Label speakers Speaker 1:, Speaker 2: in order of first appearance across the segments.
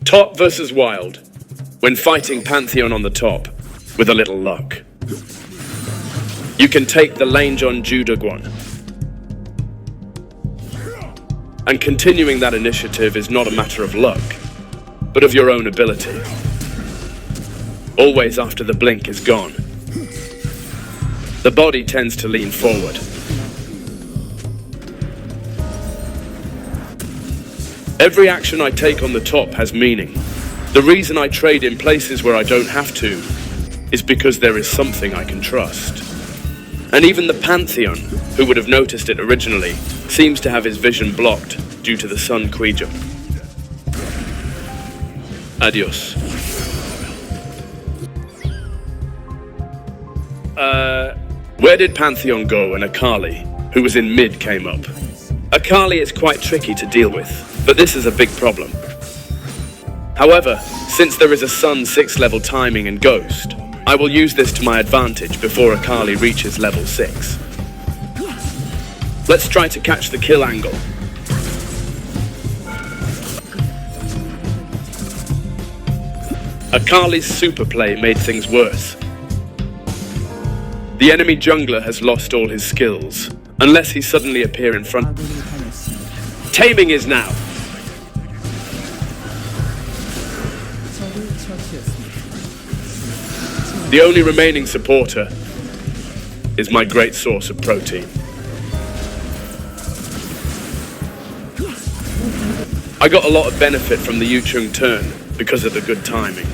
Speaker 1: Top versus wild. When fighting Pantheon on the top, with a little luck. You can take the lane on Judagwon. And continuing that initiative is not a matter of luck, but of your own ability. Always after the blink is gone. The body tends to lean forward. Every action I take on the top has meaning. The reason I trade in places where I don't have to is because there is something I can trust. And even the Pantheon, who would have noticed it originally, seems to have his vision blocked due to the sun Quijum. Adios. Where did Pantheon go when Akali, who was in mid, came up? Akali is quite tricky to deal with, but this is a big problem. However, since there is a Sun 6 level timing and Ghost, I will use this to my advantage before Akali reaches level 6. Let's try to catch the kill angle. Akali's super play made things worse. The enemy jungler has lost all his skills, unless he suddenly appear in front. Taming is now. The only remaining supporter is my great source of protein. I got a lot of benefit from the Yuchung turn because of the good timing.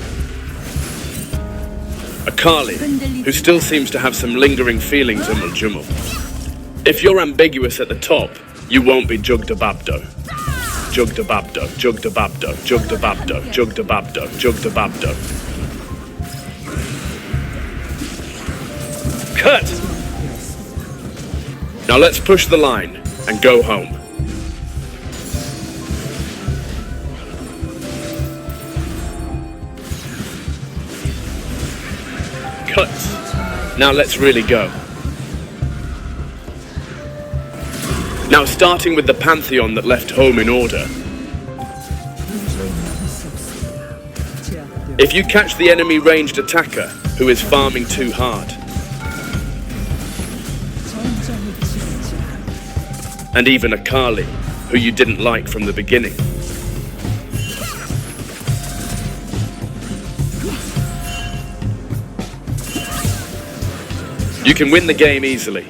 Speaker 1: Akali, who still seems to have some lingering feelings on Jummel. If you're ambiguous at the top, you won't be Jugdababdo. Jugdababdo, Jugdababdo, Jugdababdo, Jugdababdo, Jugdababdo. Cut! Now let's push the line and go home. Cut. Now let's really go. Now starting with the Pantheon that left home in order. If you catch the enemy ranged attacker who is farming too hard, and even Akali, who you didn't like from the beginning. You can win the game easily.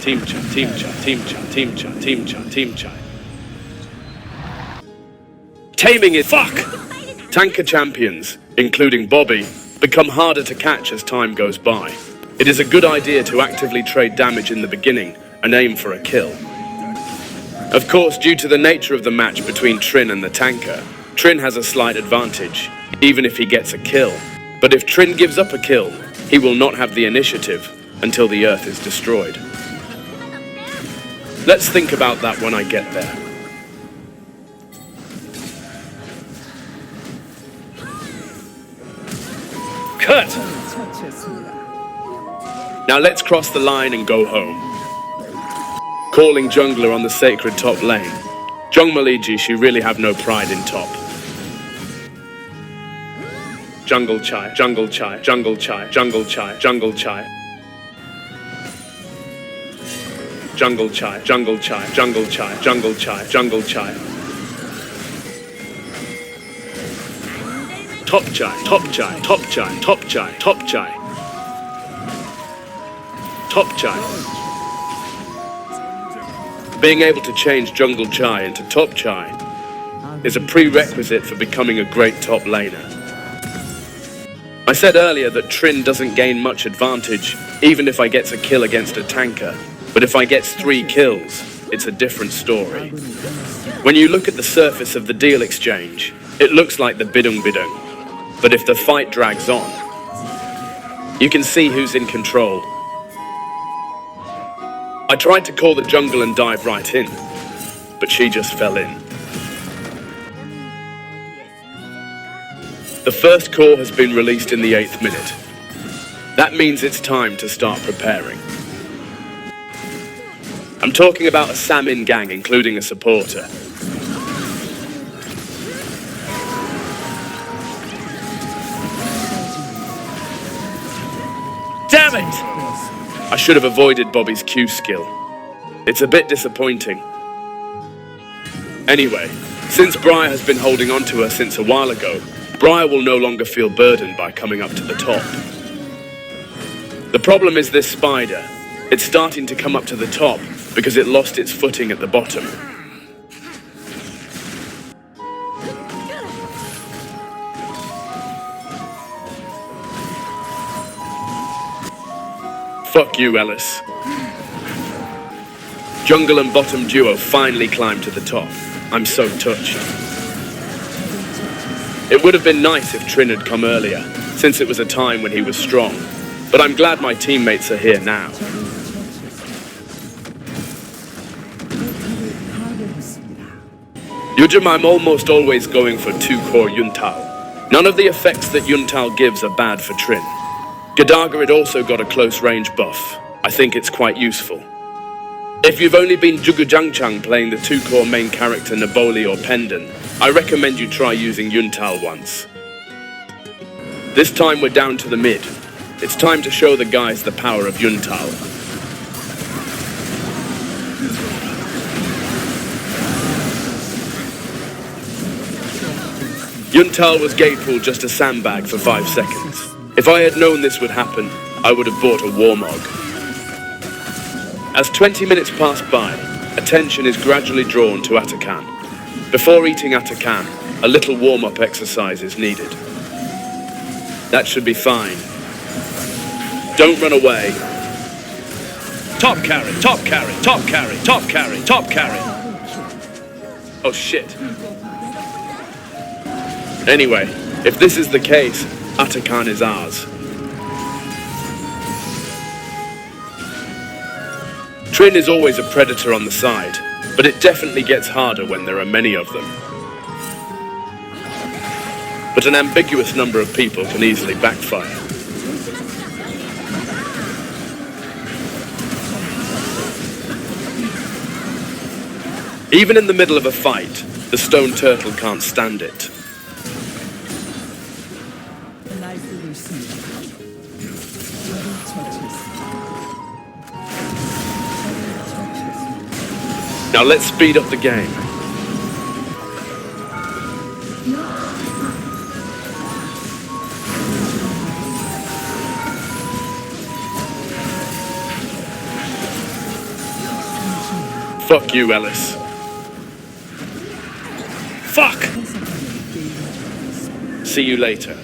Speaker 1: Team cha, team cha, team cha, team cha, team cha, team cha. Taming is fuck! Tanker champions, including Bobby, become harder to catch as time goes by. It is a good idea to actively trade damage in the beginning and aim for a kill. Of course, due to the nature of the match between Trin and the tanker, Trin has a slight advantage, even if he gets a kill. But if Trin gives up a kill, he will not have the initiative until the Earth is destroyed. Let's think about that when I get there. Cut! Now let's cross the line and go home. Calling jungler on the sacred top lane. Jungmaliji, she really have no pride in top. Jungle chai, jungle chai, jungle chai, jungle chai, jungle chai. Jungle chai, jungle chai, jungle chai, jungle chai, jungle chai. Top chai, top chai, top chai, top chai, top chai. Top chai. Being able to change jungle chai into top chai is a prerequisite for becoming a great top laner. I said earlier that Trin doesn't gain much advantage even if I gets a kill against a tanker, but if I gets 3 kills, it's a different story. When you look at the surface of the deal exchange, it looks like the bidung bidung, but if the fight drags on, you can see who's in control. I tried to call the jungle and dive right in, but she just fell in. The first core has been released in the 8th minute. That means it's time to start preparing. I'm talking about a Samin gang, including a supporter. Damn it! I should have avoided Bobby's Q skill. It's a bit disappointing. Anyway, since Briar has been holding on to her since a while ago, Briar will no longer feel burdened by coming up to the top. The problem is this spider. It's starting to come up to the top because it lost its footing at the bottom. Fuck you, Ellis. Jungle and bottom duo finally climbed to the top. I'm so touched. It would have been nice if Trin had come earlier, since it was a time when he was strong. But I'm glad my teammates are here now. Yujum, I'm almost always going for 2-core Yuntao. None of the effects that Yuntao gives are bad for Trin. Gadaga had also got a close range buff. I think it's quite useful. If you've only been Jugujangchang playing the 2-core main character Naboli or Pendant, I recommend you try using Yuntao once. This time we're down to the mid. It's time to show the guys the power of Yuntao. Yuntao was Gaypool just a sandbag for 5 seconds. If I had known this would happen, I would have bought a Warmog. As 20 minutes pass by, attention is gradually drawn to Atakan. Before eating Atakan, a little warm-up exercise is needed. That should be fine. Don't run away. Top carry, top carry, top carry, top carry, top carry. Oh shit. Anyway, if this is the case, Atakan is ours. Trin is always a predator on the side, but it definitely gets harder when there are many of them. But an ambiguous number of people can easily backfire. Even in the middle of a fight, the stone turtle can't stand it. Now let's speed up the game. Fuck you, Ellis. Fuck! See you later.